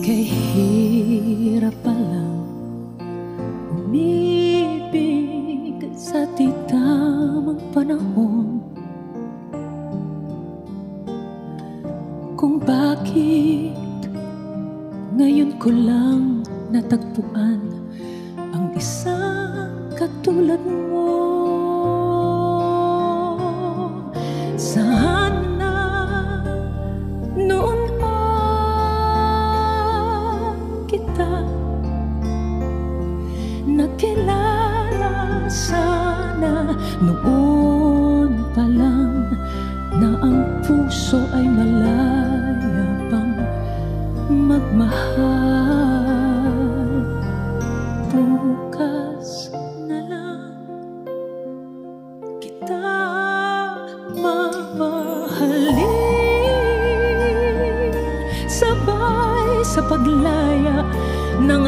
Kay hirap palang umibig sa di tamang panahon, kung bakit ngayon ko lang natagpuan ang isang katulad mo. Sana noon pa kita nakilala, sana noon pa lang na ang puso ay malaya pang magmahal. Bukas na lang kita mamahalin, sabay sa paglaya ng